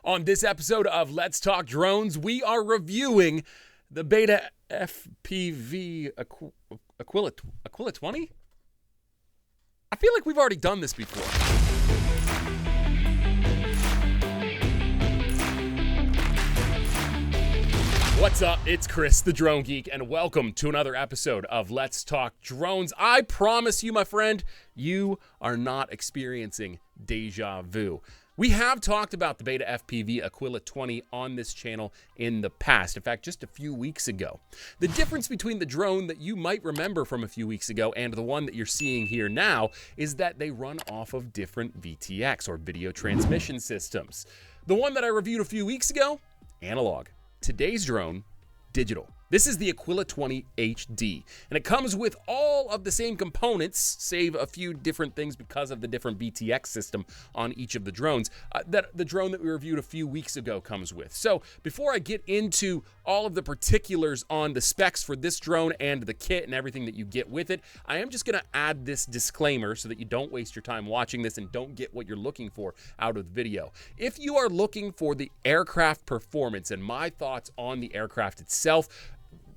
On this episode of Let's Talk Drones, we are reviewing the BETAFPV Aquila20? I feel like we've already done this before. What's up? It's Chris, the Drone Geek, and welcome to another episode of Let's Talk Drones. I promise you, my friend, you are not experiencing deja vu. We have talked about the BETAFPV Aquila20 on this channel in the past. In fact, just a few weeks ago. The difference between the drone that you might remember from a few weeks ago and the one that you're seeing here now is that they run off of different VTX or video transmission systems. The one that I reviewed a few weeks ago, analog. Today's drone, digital. This is the Aquila20 HD, and it comes with all of the same components, save a few different things because of the different VTX system on each of the drones that the drone that we reviewed a few weeks ago comes with. So before I get into all of the particulars on the specs for this drone and the kit and everything that you get with it, I am just going to add this disclaimer so that you don't waste your time watching this and don't get what you're looking for out of the video. If you are looking for the aircraft performance and my thoughts on the aircraft itself,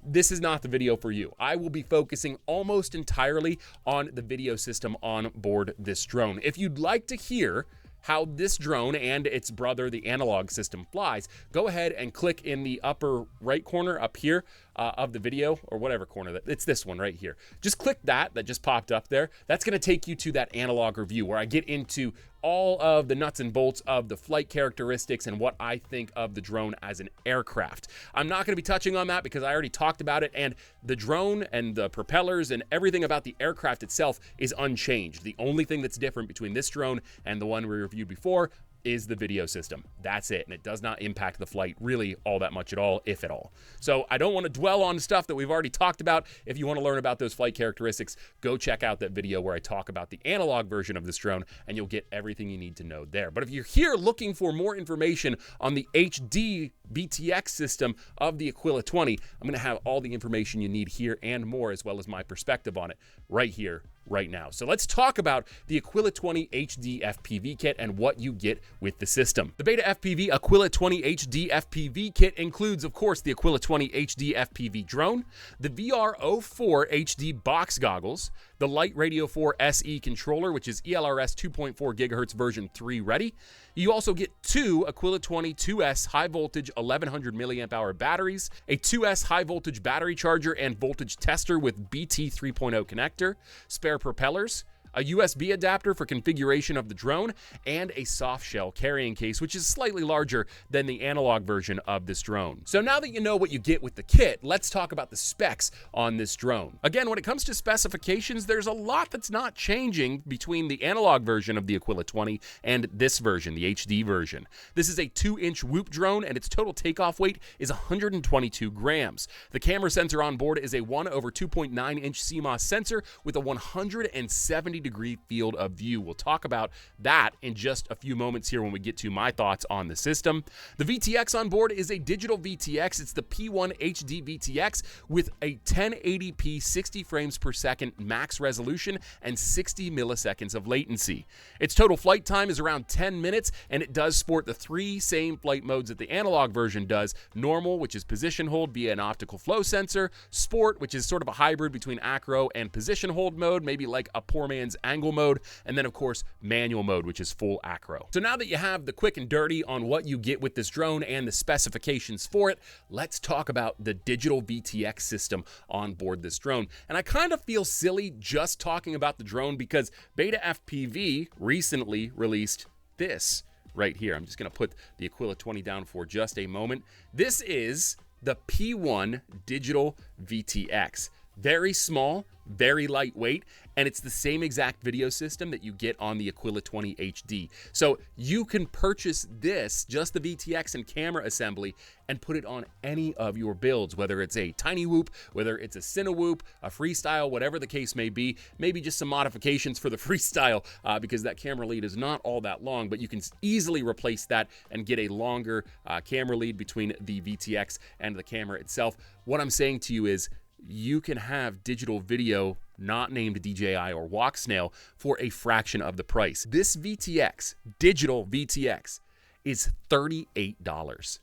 this is not the video for you. I will be focusing almost entirely on the video system on board this drone. If you'd like to hear how this drone and its brother, the analog system, flies, go ahead and click in the upper right corner up here of the video, or whatever corner that it's this one right here. Just click that just popped up there. That's going to take you to that analog review where I get into all of the nuts and bolts of the flight characteristics and what I think of the drone as an aircraft. I'm not going to be touching on that because I already talked about it, and the drone and the propellers and everything about the aircraft itself is unchanged. The only thing that's different between this drone and the one we reviewed before is the video system. That's it, and it does not impact the flight really all that much at all, if at all. So I don't want to dwell on stuff that we've already talked about. If you want to learn about those flight characteristics, go check out that video where I talk about the analog version of this drone, and you'll get everything you need to know there. But if you're here looking for more information on the HD VTX system of the Aquila20, I'm going to have all the information you need here and more, as well as my perspective on it right here, right now. So let's talk about the Aquila20 HD FPV kit and what you get with the system. The BETAFPV Aquila20 HD FPV kit includes, of course, the Aquila20 HD FPV drone, the VR04 HD box goggles, the Light Radio 4 SE controller, which is ELRS 2.4 GHz version 3 ready. You also get two Aquila20 2S high voltage 1100 milliamp hour batteries, a 2S high voltage battery charger and voltage tester with BT 3.0 connector, spare propellers, a USB adapter for configuration of the drone, and a soft shell carrying case, which is slightly larger than the analog version of this drone. So now that you know what you get with the kit, let's talk about the specs on this drone. Again, when it comes to specifications, there's a lot that's not changing between the analog version of the Aquila20 and this version, the HD version. This is a 2-inch whoop drone, and its total takeoff weight is 122 grams. The camera sensor on board is a 1/2.9-inch CMOS sensor with a 170-degree field of view. We'll talk about that in just a few moments here when we get to my thoughts on the system. The VTX on board is a digital VTX. It's the P1 HD VTX with a 1080p 60 frames per second max resolution and 60 milliseconds of latency. Its total flight time is around 10 minutes, and it does sport the three same flight modes that the analog version does: normal, which is position hold via an optical flow sensor; sport, which is sort of a hybrid between acro and position hold mode, maybe like a poor man's angle mode; and then of course manual mode, which is full acro. So now that you have the quick and dirty on what you get with this drone and the specifications for it, let's talk about the digital VTX system on board this drone. And I kind of feel silly just talking about the drone because BETAFPV recently released this right here. I'm just going to put the Aquila20 down for just a moment. This is the P1 digital VTX. Very small, very lightweight, and it's the same exact video system that you get on the Aquila20 HD. So you can purchase this, just the VTX and camera assembly, and put it on any of your builds, whether it's a tiny whoop, whether it's a Cinewhoop, a freestyle, whatever the case may be. Maybe just some modifications for the freestyle because that camera lead is not all that long, but you can easily replace that and get a longer camera lead between the VTX and the camera itself. What I'm saying to you is, you can have digital video not named DJI or Walk Snail for a fraction of the price. This VTX, digital VTX, is $38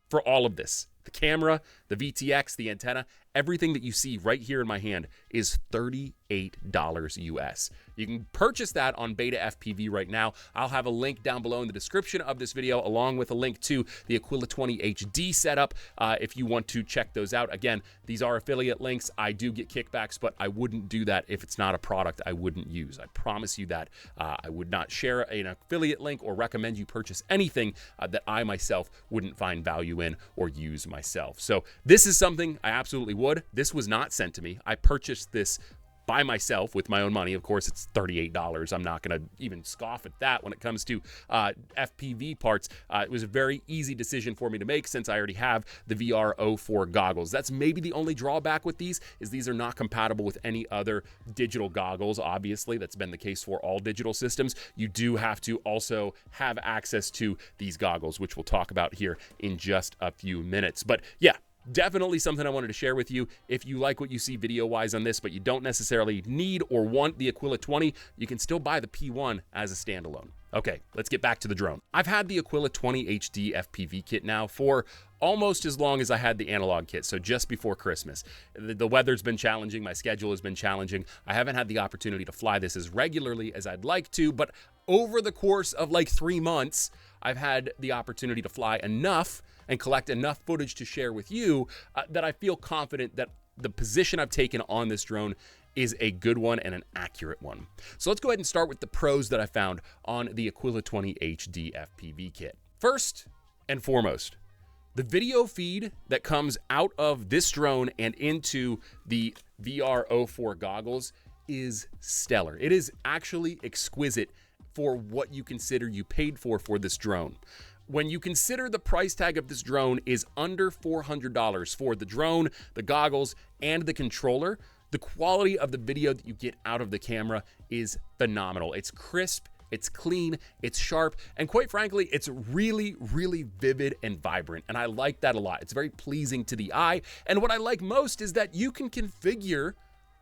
for all of this. The camera, the VTX, the antenna, everything that you see right here in my hand is $38 US. You can purchase that on BETAFPV right now. I'll have a link down below in the description of this video, along with a link to the Aquila20 HD setup if you want to check those out. Again, these are affiliate links. I do get kickbacks, but I wouldn't do that if it's not a product I wouldn't use. I promise you that. I would not share an affiliate link or recommend you purchase anything that I myself wouldn't find value in or use myself. So this is something I absolutely would. This was not sent to me. I purchased this by myself with my own money. Of course, it's $38. I'm not going to even scoff at that when it comes to FPV parts. It was a very easy decision for me to make since I already have the VR04 goggles. That's maybe the only drawback with these, is these are not compatible with any other digital goggles. Obviously, that's been the case for all digital systems. You do have to also have access to these goggles, which we'll talk about here in just a few minutes. But yeah, definitely something I wanted to share with you. If you like what you see video-wise on this, but you don't necessarily need or want the Aquila20, you can still buy the P1 as a standalone. Okay, let's get back to the drone. I've had the Aquila20 HD FPV kit now for almost as long as I had the analog kit, so just before Christmas. The weather's been challenging, my schedule has been challenging. I haven't had the opportunity to fly this as regularly as I'd like to, but over the course of like 3 months, I've had the opportunity to fly enough and collect enough footage to share with you that I feel confident that the position I've taken on this drone is a good one and an accurate one. So let's go ahead and start with the pros that I found on the Aquila20 HD FPV kit. First and foremost, the video feed that comes out of this drone and into the VR04 goggles is stellar. It is actually exquisite for what you consider you paid for this drone. When you consider the price tag of this drone is under $400 for the drone, the goggles, and the controller, the quality of the video that you get out of the camera is phenomenal. It's crisp, it's clean, it's sharp, and quite frankly, it's really, really vivid and vibrant, and I like that a lot. It's very pleasing to the eye, and what I like most is that you can configure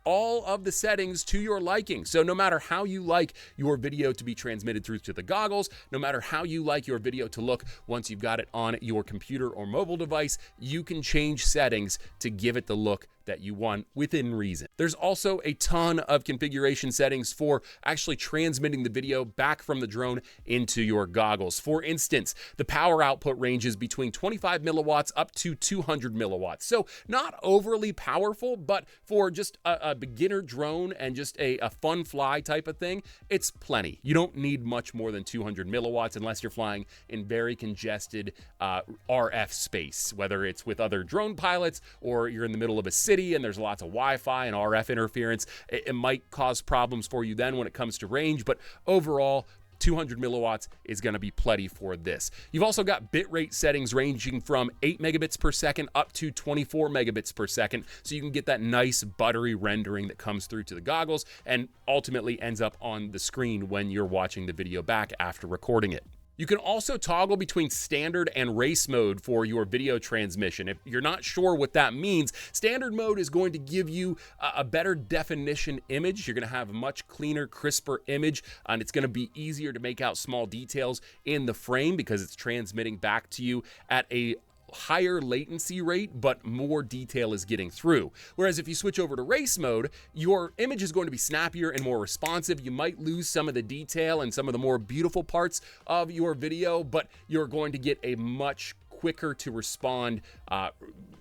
all of the settings to your liking. So no matter how you like your video to be transmitted through to the goggles, no matter how you like your video to look once you've got it on your computer or mobile device, you can change settings to give it the look that you want within reason. There's also a ton of configuration settings for actually transmitting the video back from the drone into your goggles. For instance, the power output ranges between 25 milliwatts up to 200 milliwatts. So not overly powerful, but for just a beginner drone and just a fun fly type of thing, it's plenty. You don't need much more than 200 milliwatts unless you're flying in very congested RF space, whether it's with other drone pilots or you're in the middle of a city and there's lots of Wi-Fi and RF interference. It might cause problems for you then when it comes to range, but overall, 200 milliwatts is going to be plenty for this. You've also got bitrate settings ranging from 8 megabits per second up to 24 megabits per second, so you can get that nice buttery rendering that comes through to the goggles and ultimately ends up on the screen when you're watching the video back after recording it. You can also toggle between standard and race mode for your video transmission. If you're not sure what that means, standard mode is going to give you a better definition image. You're going to have a much cleaner, crisper image, and it's going to be easier to make out small details in the frame because it's transmitting back to you at a higher latency rate, but more detail is getting through. Whereas if you switch over to race mode, your image is going to be snappier and more responsive. You might lose some of the detail and some of the more beautiful parts of your video, but you're going to get a much quicker to respond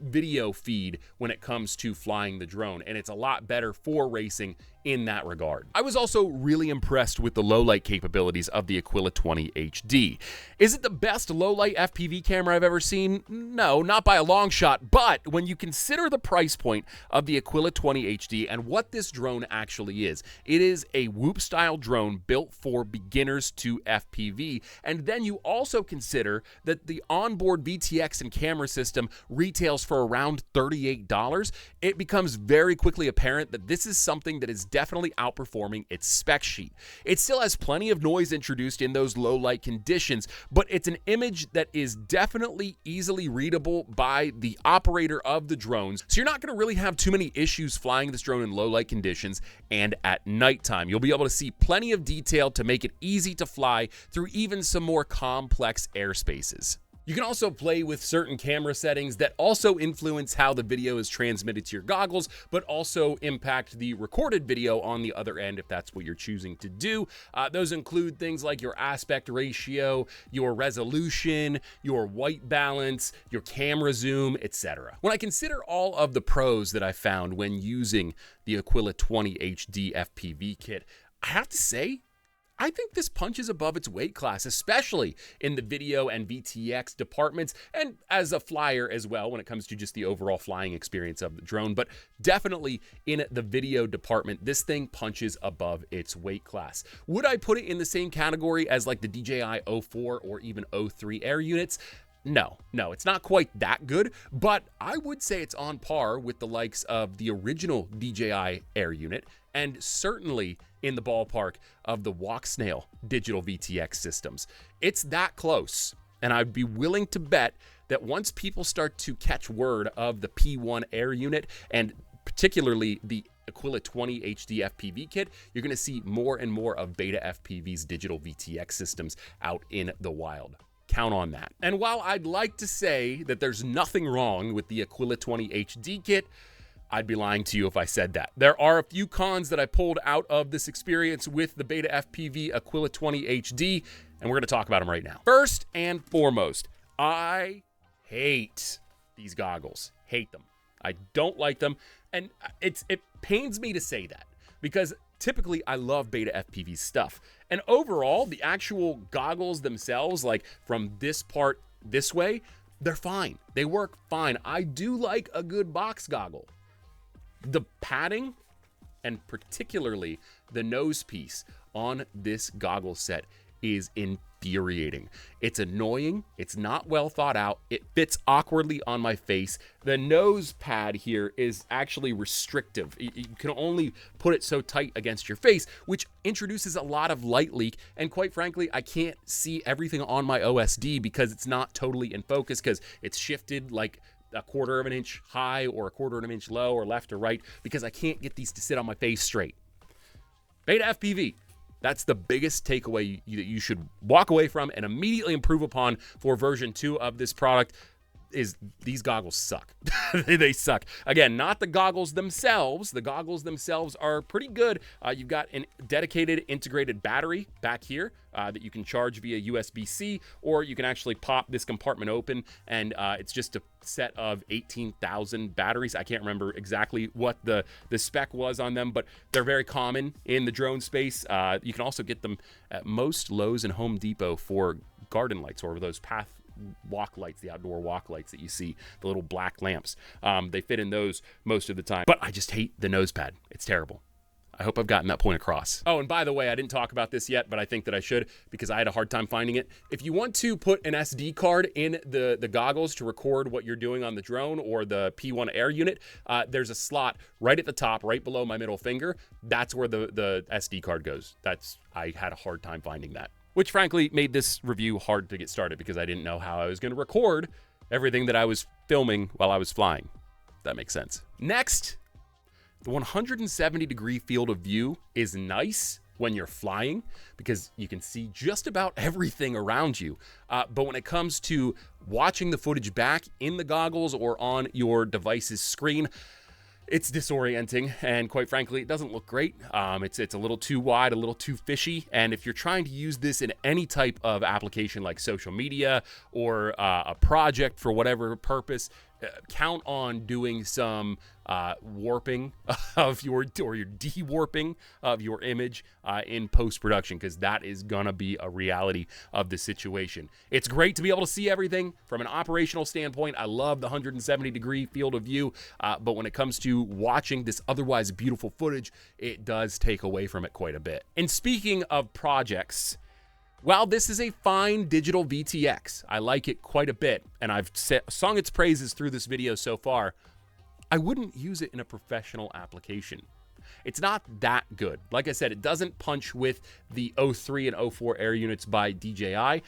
video feed when it comes to flying the drone, and it's a lot better for racing in that regard. I was also really impressed with the low light capabilities of the Aquila20 HD. Is it the best low light FPV camera I've ever seen? No, not by a long shot, but when you consider the price point of the Aquila20 HD and what this drone actually is, it is a Whoop style drone built for beginners to FPV, and then you also consider that the onboard VTX and camera system retails for around $38, it becomes very quickly apparent that this is something that is definitely outperforming its spec sheet. It still has plenty of noise introduced in those low light conditions, but it's an image that is definitely easily readable by the operator of the drones, so you're not going to really have too many issues flying this drone in low light conditions and at nighttime. You'll be able to see plenty of detail to make it easy to fly through even some more complex airspaces. You can also play with certain camera settings that also influence how the video is transmitted to your goggles, but also impact the recorded video on the other end if that's what you're choosing to do. Those include things like your aspect ratio, your resolution, your white balance, your camera zoom, etc. When I consider all of the pros that I found when using the Aquila20 HD FPV kit, I have to say, I think this punches above its weight class, especially in the video and VTX departments, and as a flyer as well when it comes to just the overall flying experience of the drone. But definitely in the video department, this thing punches above its weight class. Would I put it in the same category as like the DJI O4 or even O3 air units? No, it's not quite that good, but I would say it's on par with the likes of the original DJI air unit, and certainly in the ballpark of the Walk Snail digital VTX systems. It's that close, and I'd be willing to bet that once people start to catch word of the P1 air unit, and particularly the Aquila20 HD FPV kit, you're going to see more and more of BETAFPV's digital VTX systems out in the wild. Count on that. And while I'd like to say that there's nothing wrong with the Aquila20 HD kit, I'd be lying to you if I said that. There are a few cons that I pulled out of this experience with the BETAFPV Aquila20 HD, and we're going to talk about them right now. First and foremost, I hate these goggles. Hate them. I don't like them, and it pains me to say that because typically I love BETAFPV stuff. And overall, the actual goggles themselves, like from this part this way, they're fine. They work fine. I do like a good box goggle. The padding, and particularly the nose piece on this goggle set, is infuriating. It's annoying. It's not well thought out. It fits awkwardly on my face. The nose pad here is actually restrictive. You can only put it so tight against your face, which introduces a lot of light leak. And quite frankly, I can't see everything on my OSD because it's not totally in focus, because it's shifted like a quarter of an inch high or a quarter of an inch low or left or right, because I can't get these to sit on my face straight. BETAFPV. That's the biggest takeaway that you should walk away from and immediately improve upon for version 2 of this product. Is these goggles suck. They suck. Again, not the goggles themselves. The goggles themselves are pretty good. You've got a dedicated integrated battery back here that you can charge via USB-C, or you can actually pop this compartment open, and it's just a set of 18,000 batteries. I can't remember exactly what the spec was on them, but they're very common in the drone space. You can also get them at most Lowe's and Home Depot for garden lights, or those path walk lights, the outdoor walk lights that you see, the little black lamps. They fit in those most of the time, but I just hate the nose pad. It's terrible. I hope I've gotten that point across. Oh, and by the way, I didn't talk about this yet, but I think that I should because I had a hard time finding it. If you want to put an SD card in the goggles to record what you're doing on the drone or the P1 air unit, there's a slot right at the top, right below my middle finger. That's where the SD card goes. I had a hard time finding that, which frankly made this review hard to get started because I didn't know how I was going to record everything that I was filming while I was flying. If that makes sense. Next, the 170-degree field of view is nice when you're flying because you can see just about everything around you. But when it comes to watching the footage back in the goggles or on your device's screen, it's disorienting, and quite frankly, it doesn't look great. It's a little too wide, a little too fishy, and if you're trying to use this in any type of application like social media or a project for whatever purpose, count on doing some warping of your de-warping of your image in post-production, because that is gonna be a reality of the situation. It's great to be able to see everything from an operational standpoint. I love the 170-degree field of view, but when it comes to watching this otherwise beautiful footage, it does take away from it quite a bit. And speaking of projects, while this is a fine digital VTX, I like it quite a bit, and I've sung its praises through this video so far, I wouldn't use it in a professional application. It's not that good. Like I said, it doesn't punch with the 03 and 04 air units by DJI.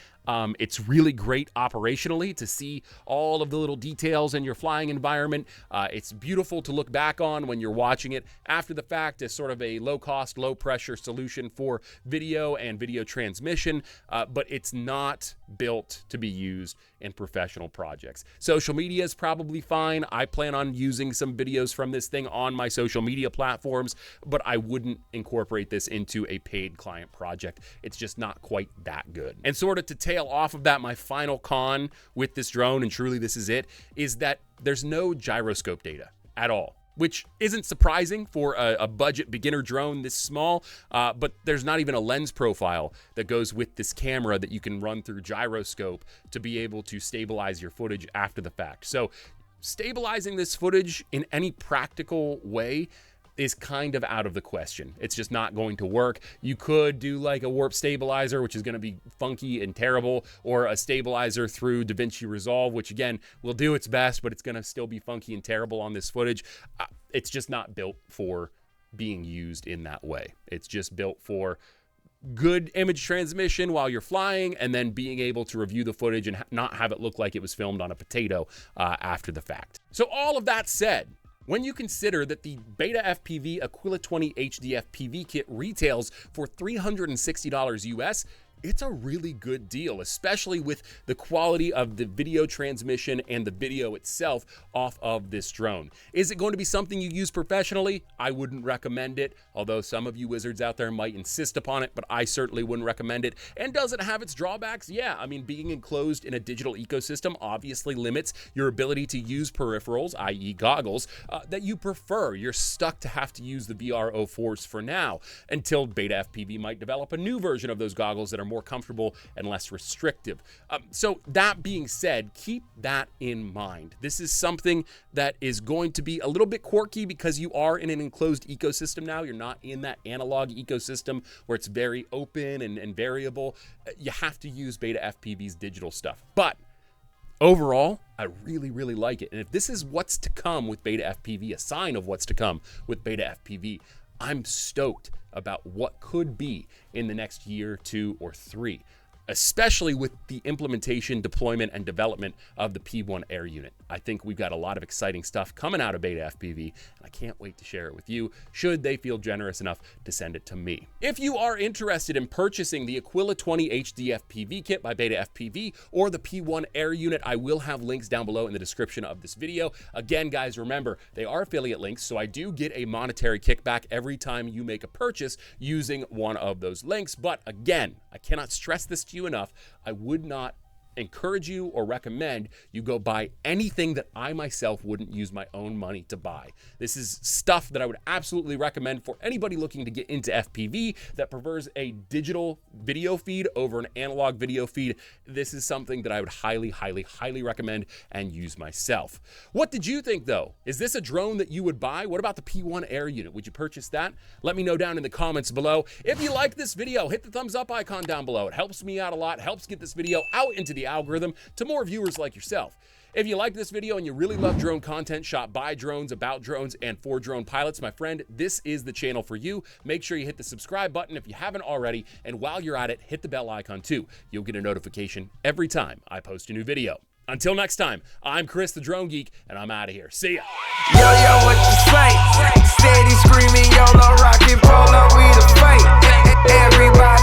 It's really great operationally to see all of the little details in your flying environment. It's beautiful to look back on when you're watching it after the fact as sort of a low-cost, low-pressure solution for video and video transmission, but it's not built to be used in professional projects. Social media is probably fine. I plan on using some videos from this thing on my social media platforms, but I wouldn't incorporate this into a paid client project. It's just not quite that good. And sort of to tail off of that, my final con with this drone, and truly this is it, is that there's no gyroscope data at all, which isn't surprising for a budget beginner drone this small, but there's not even a lens profile that goes with this camera that you can run through gyroscope to be able to stabilize your footage after the fact. So stabilizing this footage in any practical way is kind of out of the question. It's just not going to work. You could do like a warp stabilizer, which is going to be funky and terrible, or a stabilizer through DaVinci Resolve, which again will do its best, but it's going to still be funky and terrible on this footage. It's just not built for being used in that way. It's just built for good image transmission while you're flying, and then being able to review the footage and not have it look like it was filmed on a potato after the fact. So all of that said, when you consider that the BETAFPV Aquila20 HD FPV kit retails for $360 US, it's a really good deal, especially with the quality of the video transmission and the video itself off of this drone. Is it going to be something you use professionally? I wouldn't recommend it, although some of you wizards out there might insist upon it, but I certainly wouldn't recommend it. And does it have its drawbacks? Yeah, I mean, being enclosed in a digital ecosystem obviously limits your ability to use peripherals, i.e. goggles, that you prefer. You're stuck to have to use the VR04s for now, until BETAFPV might develop a new version of those goggles that are more comfortable and less restrictive. So that being said, keep that in mind. This is something that is going to be a little bit quirky because you are in an enclosed ecosystem now. You're not in that analog ecosystem where it's very open and variable. You have to use BETAFPV's digital stuff. But overall, I really, really like it. And if this is what's to come with BETAFPV, a sign of what's to come with BETAFPV, I'm stoked about what could be in the next year, 2 or 3, especially with the implementation, deployment, and development of the P1 air unit. I think we've got a lot of exciting stuff coming out of BETAFPV, and I can't wait to share it with you, should they feel generous enough to send it to me. If you are interested in purchasing the Aquila20 HD FPV kit by BETAFPV or the P1 air unit, I will have links down below in the description of this video. Again, guys, remember, they are affiliate links, so I do get a monetary kickback every time you make a purchase using one of those links. But again, I cannot stress this to you enough. I would not encourage you or recommend you go buy anything that I myself wouldn't use my own money to buy. This is stuff that I would absolutely recommend for anybody looking to get into FPV that prefers a digital video feed over an analog video feed. This is something that I would highly, highly, highly recommend and use myself. What did you think though? Is this a drone that you would buy? What about the P1 air unit? Would you purchase that? Let me know down in the comments below. If you like this video, hit the thumbs up icon down below. It helps me out a lot, helps get this video out into the algorithm to more viewers like yourself. If you like this video and you really love drone content shot by drones, about drones, and for drone pilots, my friend, this is the channel for you. Make sure you hit the subscribe button if you haven't already, and while you're at it, hit the bell icon too. You'll get a notification every time I post a new video. Until next time, I'm Chris the Drone Geek, and I'm out of here. See ya. Yo, what you say? Steady screaming, YOLO, rockin' polo, we the fight. Everybody